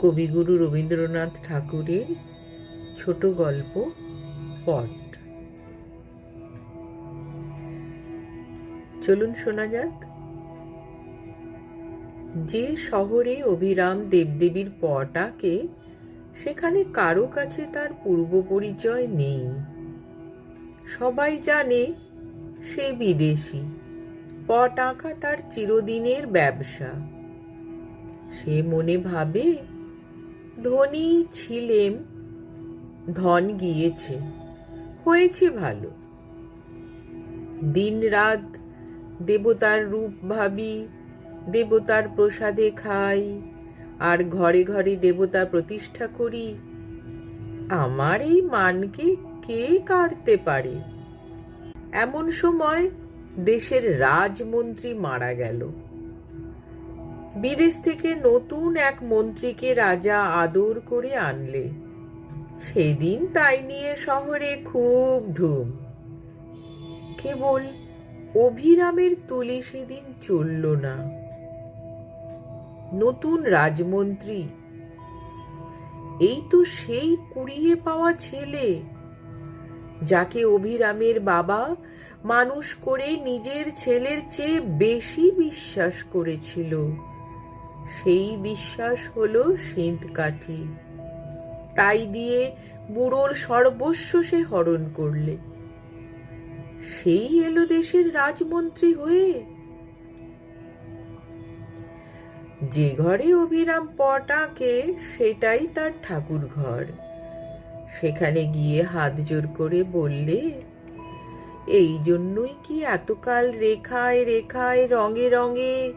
কবিগুরু রবীন্দ্রনাথ ঠাকুরের ছোট গল্প পট। চলুন শোনা যাক। যে শহরে অভিরাম দেবদেবীর পট আঁকে সেখানে কারো কাছে তার পূর্ব পরিচয় নেই। সবাই জানে সে বিদেশি। পট আঁকা তার চিরদিনের ব্যবসা। সে মনে ভাবে, ধনী ছিলেম, ধন গিয়েছে, হয়েছে ভালো। দিন রাত দেবতার রূপ ভাবি, দেবতার প্রসাদে খাই, আর ঘরে ঘরে দেবতা প্রতিষ্ঠা করি। আমার এই মানকে কে কাড়তে পারে? এমন সময় দেশের রাজমন্ত্রী মারা গেল। বিদেশ থেকে নতুন এক মন্ত্রীকে রাজা আদর করে আনলে। সেদিন তাই নিয়ে শহরে খুব ধুম। কেবল অভিরামের তুলি সেদিন চলল না। নতুন রাজমন্ত্রী, এই তো সেই কুড়িয়ে পাওয়া ছেলে যাকে অভিরামের বাবা মানুষ করে নিজের ছেলের চেয়ে বেশি বিশ্বাস করেছিল। সেই বিশ্বাস হলো সিঁধকাঠি। তাই দিয়ে বুড়োর সর্বস্ব সে হরণ করলে। সেই এলো দেশের রাজমন্ত্রী হয়ে। যে ঘরে অভিরাম পট আঁকে সেটাই তার ঠাকুর ঘর। সেখানে গিয়ে হাত জোর করে বললে, এই জন্যই কি এতকাল রেখায় রেখায় রঙে রঙে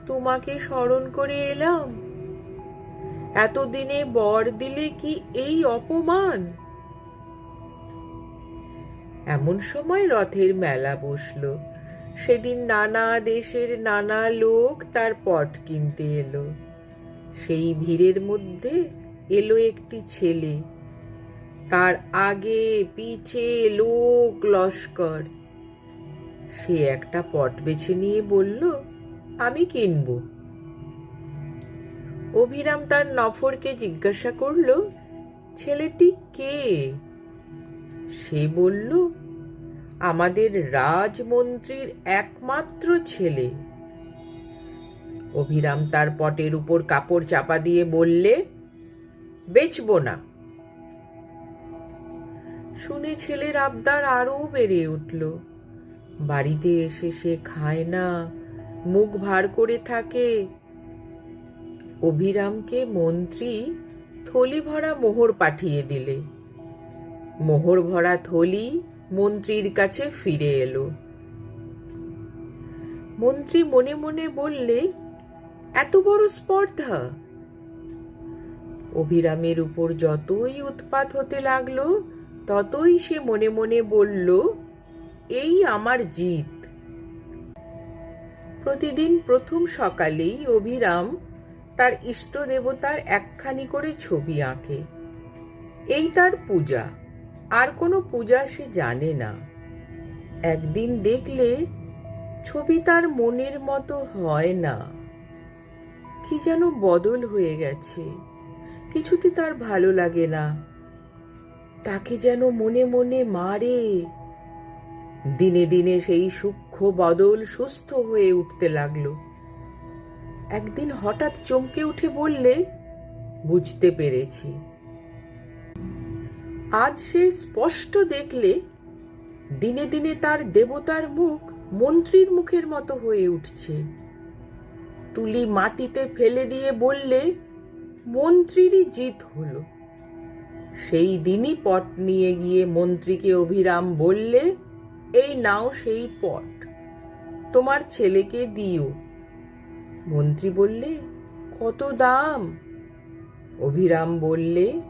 তোমাকে স্মরণ করে এলাম? এতদিনে বর দিলে কি এই অপমান? এমন সময় রথের মেলা বসলো। সেদিন নানা দেশের নানা লোক তার পট কিনতে এলো। সেই ভিড়ের মধ্যে এলো একটি ছেলে। তার আগে পিছে লোক লস্কর। সে একটা পট বেছে নিয়ে বলল, আমি কিনব। অভিরাম তার নফরকে জিজ্ঞাসা করল, ছেলেটি কে? সে বলল, আমাদের রাজমন্ত্রীর একমাত্র ছেলে। অভিরাম তার পটের উপর কাপড় চাপা দিয়ে বললে, বেচব না। শুনে ছেলের আবদার আরো বেড়ে উঠল। বাড়িতে এসে সে খায় না, মুখ ভার করে থাকে। অভিরামকে মন্ত্রী থলি ভরা মোহর পাঠিয়ে দিলে। মোহর ভরা থলি মন্ত্রীর কাছে ফিরে এলো। মন্ত্রী মনে মনে বললে, এত বড় স্পর্ধা! অভিরামের উপর যতই উৎপাত হতে লাগলো ততই সে মনে মনে বলল, এই আমার জিত। প্রতিদিন প্রথম সকালেই অভিরাম তার ইষ্ট দেবতার একখানি করে ছবি আঁকে। এই তার পূজা, আর কোনো পূজা সে জানে না। একদিন দেখলে ছবি তার মনের মতো হয় না। কি যেন বদল হয়ে গেছে। কিছুতে তার ভালো লাগে না। তাকে যেন মনে মনে মারে। দিনে দিনে সেই সূক্ষ্ম বদল সুস্থ হয়ে উঠতে লাগলো। একদিন হঠাৎ চমকে উঠে বললে, বুঝতে পেরেছি। আজ সে স্পষ্ট দেখলে দিনে দিনে তার দেবতার মুখ মন্ত্রীর মুখের মতো হয়ে উঠছে। তুলি মাটিতে ফেলে দিয়ে বললে, মন্ত্রীরই জিত হলো। সেই দিনই পট নিয়ে গিয়ে মন্ত্রীকে অভিরাম বললে, এই নাও সেই পট, তোমার ছেলেকে দিও। মন্ত্রী বললে, কত দাম? অভিরাম বললে,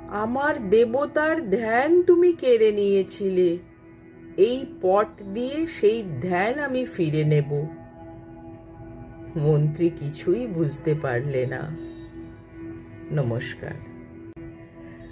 আমার দেবতার ধ্যান তুমি কেড়ে নিয়েছিলে। এই পট দিয়ে সেই ধ্যান আমি ফিরে নেব। মন্ত্রী কিছুই বুঝতে পারলে না। নমস্কার।